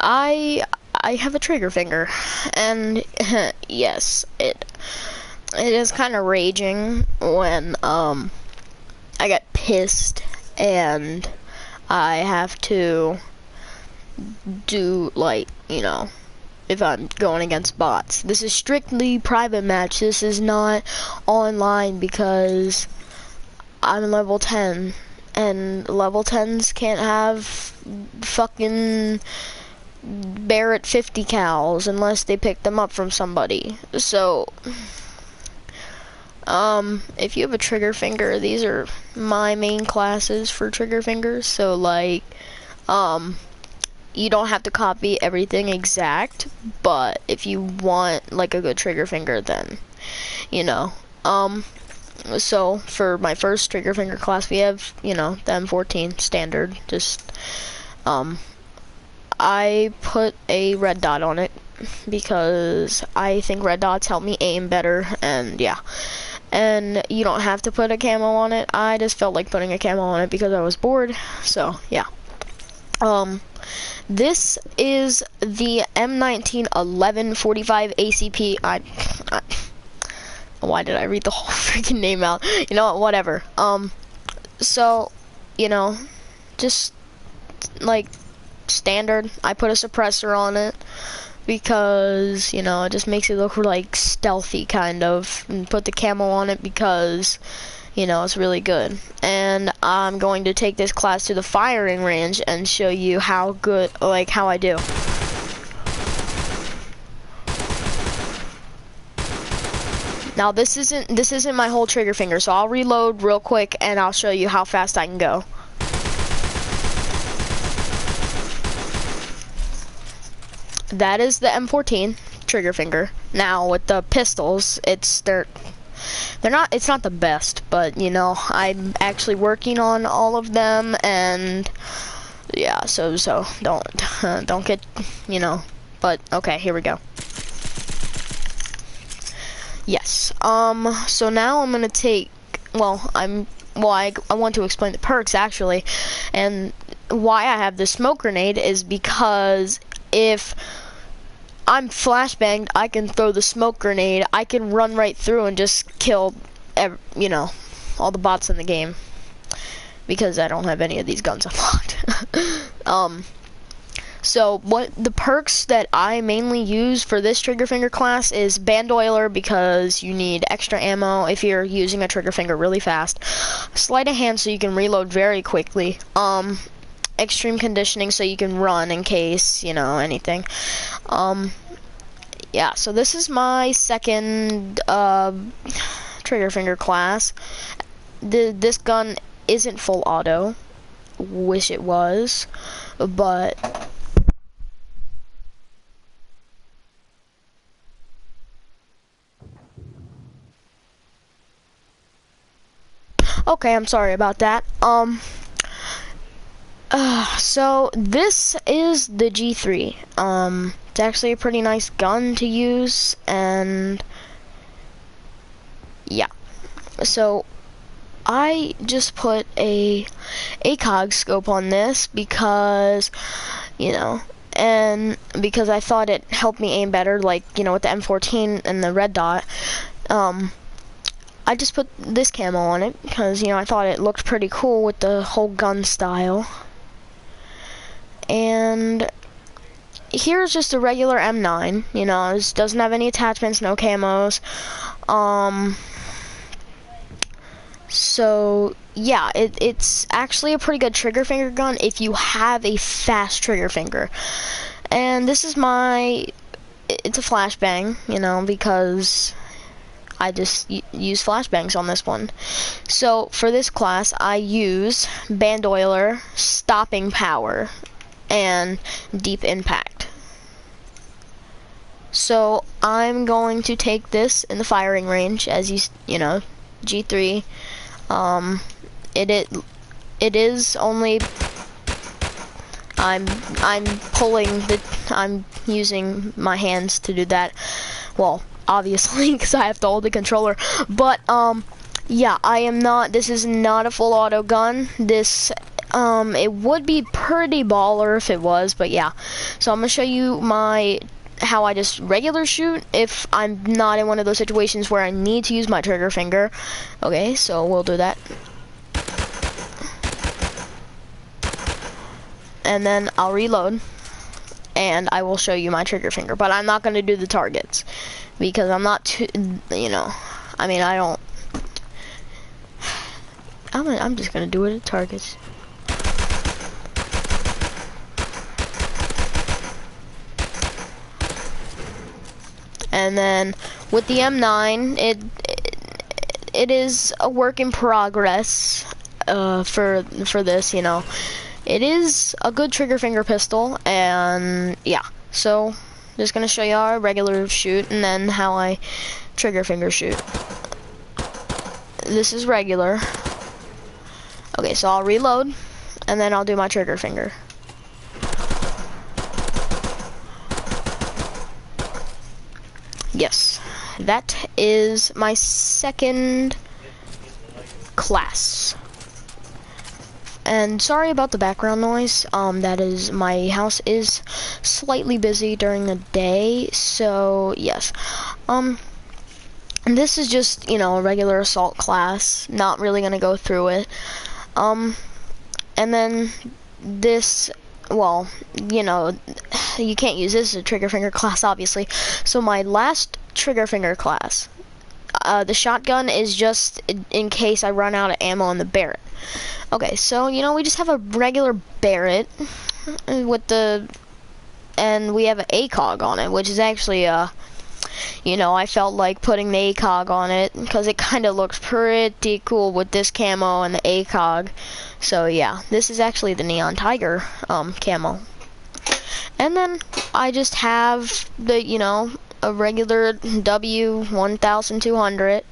I have a trigger finger, and yes, it is kind of raging when I get pissed and I have to do, like, you know, if I'm going against bots. This is strictly private match. This is not online because I'm level 10 and level 10s can't have fucking Barrett 50 cals unless they pick them up from somebody. So if you have a trigger finger, these are my main classes for trigger fingers. So like you don't have to copy everything exact, but if you want like a good trigger finger, then you know. So for my first trigger finger class, we have, you know, the M14 standard. Just I put a red dot on it because I think red dots help me aim better, and yeah. And you don't have to put a camo on it. I just felt like putting a camo on it because I was bored. So yeah. This is the M19 1145 ACP. Why did I read the whole freaking name out? You know what? Whatever. So, you know, just like standard. I put a suppressor on it because, you know, it just makes it look like stealthy kind of, and put the camo on it because, you know, it's really good. And I'm going to take this class to the firing range and show you how good, like how I do. Now this isn't my whole trigger finger, so I'll reload real quick and I'll show you how fast I can go. That is the M14 trigger finger. Now with the pistols, it's not the best, but you know, I'm actually working on all of them, and yeah, so don't get, you know, but okay, here we go. Yes. So now I'm gonna take, I want to explain the perks actually, and why I have this smoke grenade is because if I'm flashbanged, I can throw the smoke grenade, I can run right through and just kill, you know, all the bots in the game, because I don't have any of these guns unlocked. So what the perks that I mainly use for this trigger finger class is Bandoiler, because you need extra ammo if you're using a trigger finger really fast. Sleight of hand, so you can reload very quickly. Extreme conditioning, so you can run in case, you know, anything. Yeah, so this is my second trigger finger class. This gun isn't full auto. Wish it was, but okay, I'm sorry about that. So this is the G3. It's actually a pretty nice gun to use, and yeah. So I just put a ACOG scope on this because, you know, and because I thought it helped me aim better, like, you know, with the M14 and the red dot. I just put this camo on it because, you know, I thought it looked pretty cool with the whole gun style. And here's just a regular M9, you know, it doesn't have any attachments, no camos. So yeah, it's actually a pretty good trigger finger gun if you have a fast trigger finger. And this is it's a flashbang, you know, because I just use flashbangs on this one. So for this class, I use Bandoiler, Stopping Power, and Deep Impact. So I'm going to take this in the firing range, as you know, G3. It is only, I'm using my hands to do that. Well, obviously, because I have to hold the controller. But yeah, this is not a full auto gun. This It would be pretty baller if it was, but yeah. So I'm gonna show you how I just regular shoot if I'm not in one of those situations where I need to use my trigger finger. Okay, so we'll do that. And then I'll reload, and I will show you my trigger finger, but I'm not gonna do the targets because I'm not too, you know, I mean, I'm just gonna do it at targets. And then with the M9, it is a work in progress for this, you know. It is a good trigger finger pistol, and yeah. So just gonna show you our regular shoot and then how I trigger finger shoot. This is regular. Okay, so I'll reload and then I'll do my trigger finger. Yes, that is my second class. And sorry about the background noise. That is, my house is slightly busy during the day, so yes. And this is just, you know, a regular assault class. Not really gonna go through it. And then this, well, you know, you can't use this as a trigger finger class, obviously. So my last trigger finger class, the shotgun is just in case I run out of ammo on the Barrett. Okay, so, you know, we just have a regular Barrett with and we have an ACOG on it, which is actually, you know, I felt like putting the ACOG on it because it kind of looks pretty cool with this camo and the ACOG. So yeah, this is actually the Neon Tiger camo. And then I just have the, you know, a regular W1200.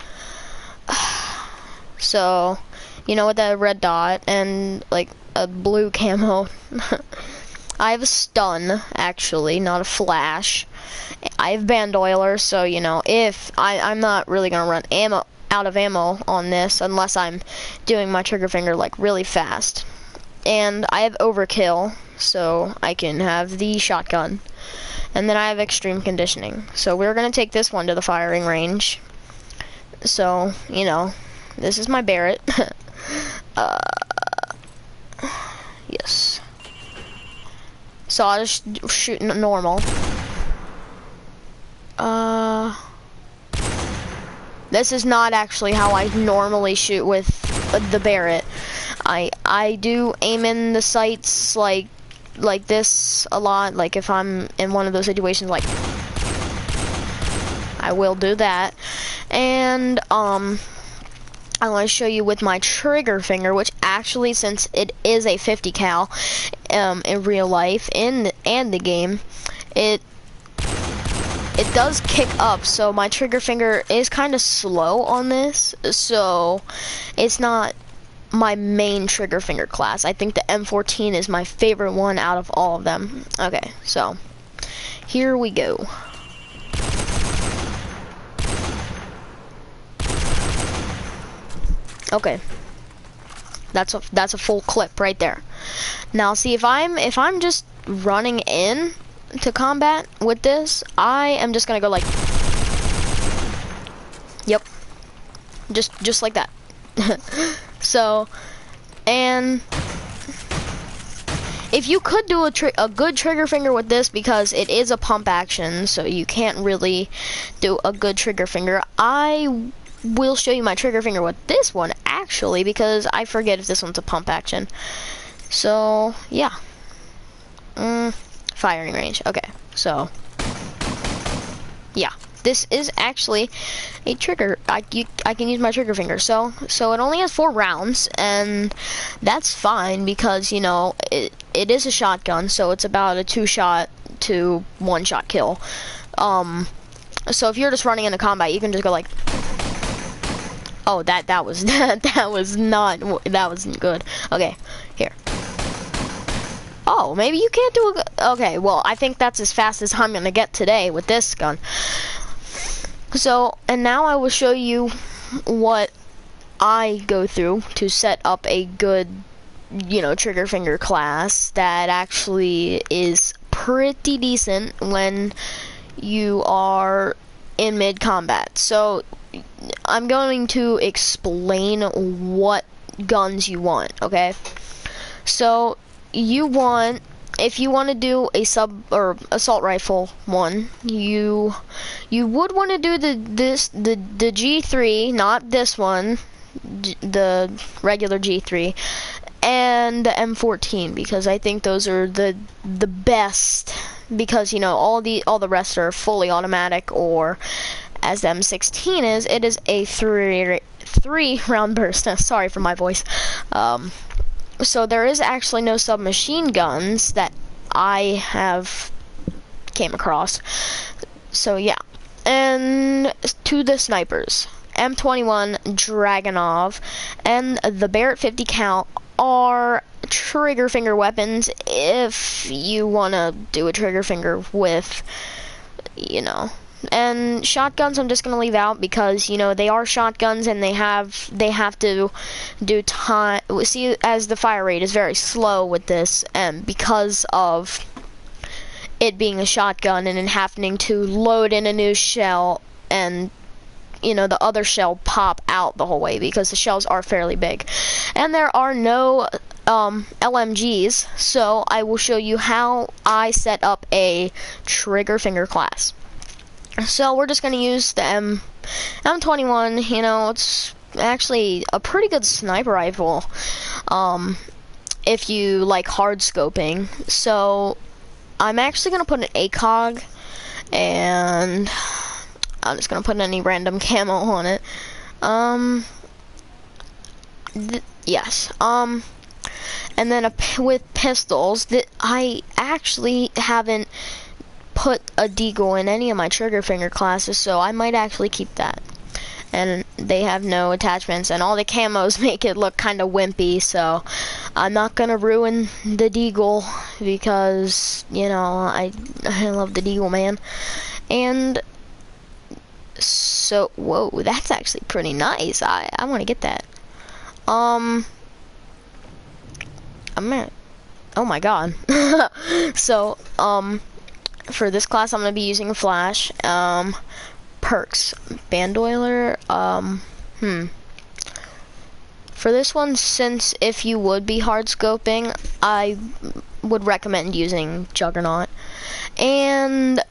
So, you know, with that red dot and like a blue camo. I have a stun, actually, not a flash. I have Bandoiler, so, you know, if I'm not really gonna run out of ammo on this unless I'm doing my trigger finger like really fast. And I have Overkill, so I can have the shotgun. And then I have Extreme Conditioning. So we're gonna take this one to the firing range. So, you know, this is my Barrett. Yes. So I'll just shoot normal. This is not actually how I normally shoot with the Barrett. I do aim in the sights like this a lot. Like if I'm in one of those situations, like I will do that. And I want to show you with my trigger finger, which actually, since it is a 50 cal in real life and the game, it does kick up, so my trigger finger is kind of slow on this, so it's not my main trigger finger class. I think the M14 is my favorite one out of all of them. Okay, so here we go. Okay, that's a full clip right there. Now see, if I'm just running in to combat with this, I am just gonna go like, yep, just like that. So, and if you could do a good trigger finger with this, because it is a pump action, so you can't really do a good trigger finger. I will show you my trigger finger with this one, actually, because I forget if this one's a pump action. So, yeah. Firing range. Okay, so, yeah. This is actually a trigger. I can use my trigger finger. So it only has 4 rounds, and that's fine because, you know, it is a shotgun, so it's about a 2-shot to 1-shot kill. So if you're just running into combat, you can just go like, oh, that was that wasn't good. Okay, here. Oh, maybe you can't do a. Okay, well, I think that's as fast as I'm gonna get today with this gun. So, and now I will show you what I go through to set up a good you know, trigger finger class that actually is pretty decent when you are in mid combat. So I'm going to explain what guns you want, okay? So you want, if you want to do a sub or assault rifle one, you would want to do the G3, not this one, the regular G3, and the M14, because I think those are the best, because you know all the rest are fully automatic, or as the M16 is, it is a three round burst. Sorry for my voice. So there is actually no submachine guns that I have came across. So yeah, and to the snipers, M21, Dragunov, and the Barrett 50 cal are trigger finger weapons if you want to do a trigger finger with, you know. And shotguns I'm just gonna leave out because, you know, they are shotguns and they have to do time. See, as the fire rate is very slow with this, and because of it being a shotgun and then having to load in a new shell, and you know the other shell pop out the whole way because the shells are fairly big, and there are no LMGs. So I will show you how I set up a trigger finger class. So we're just going to use the M21, you know, it's actually a pretty good sniper rifle, if you like hard scoping. So I'm actually going to put an ACOG, and I'm just going to put any random camo on it. Yes, and then with pistols, that I actually haven't put a deagle in any of my trigger finger classes, so I might actually keep that. And they have no attachments, and all the camos make it look kind of wimpy, so I'm not gonna ruin the deagle because, you know, I love the deagle, man. And so, whoa, that's actually pretty nice. I want to get that. I'm gonna, oh my god. So for this class, I'm going to be using a flash. Perks. Bandoiler. For this one, since if you would be hard scoping, I would recommend using Juggernaut. And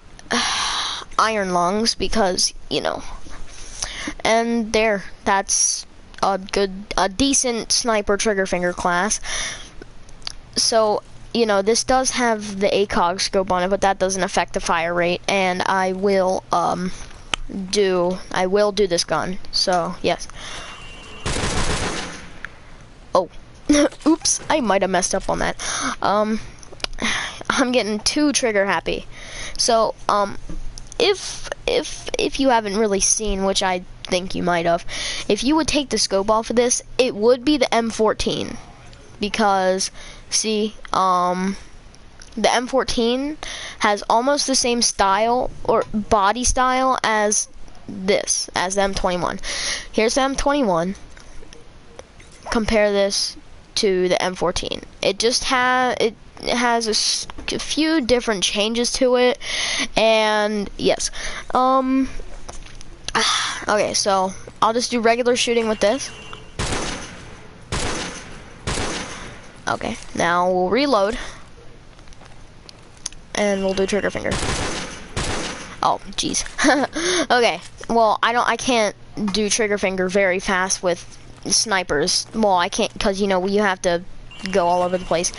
Iron Lungs, because, you know. And that's a decent sniper trigger finger class. So, you know, this does have the ACOG scope on it, but that doesn't affect the fire rate, and I will do this gun. So yes. Oh, oops, I might have messed up on that. I'm getting too trigger happy. So if you haven't really seen, which I think you might have, if you would take the scope off of this, it would be the M14, because see, the M14 has almost the same style or body style as the M21. Here's the M21. Compare this to the M14. It just has a few different changes to it, and yes. Okay, so I'll just do regular shooting with this. Okay, now we'll reload, and we'll do trigger finger. Oh, jeez. Okay, well, I can't do trigger finger very fast with snipers. Well, I can't, because, you know, you have to go all over the place.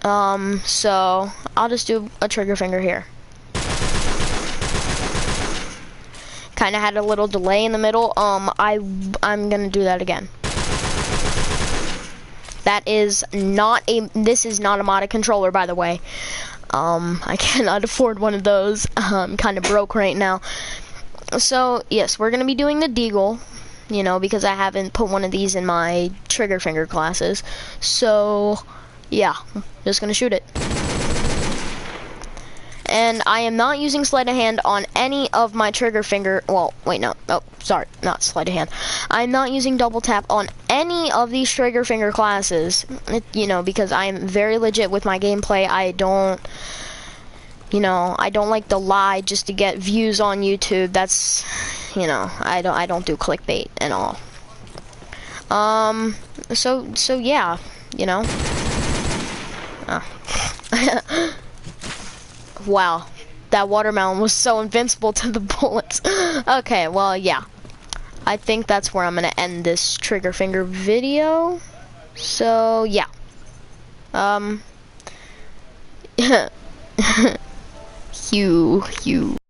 So I'll just do a trigger finger here. Kind of had a little delay in the middle. I'm gonna do that again. That is not this is not a modded controller, by the way. I cannot afford one of those. I'm kind of broke right now. So, yes, we're going to be doing the deagle, you know, because I haven't put one of these in my trigger finger classes. So, yeah, just going to shoot it. And I am not using sleight of hand on any of my trigger finger, well, wait, no, oh, sorry, not sleight of hand. I'm not using double tap on any of these trigger finger classes, you know, because I am very legit with my gameplay. I don't, you know, I don't like to lie just to get views on YouTube. That's, you know, I don't do clickbait and all. So yeah, you know. Wow, that watermelon was so invincible to the bullets. Okay, well, yeah. I think that's where I'm gonna end this trigger finger video. So, yeah. Hugh.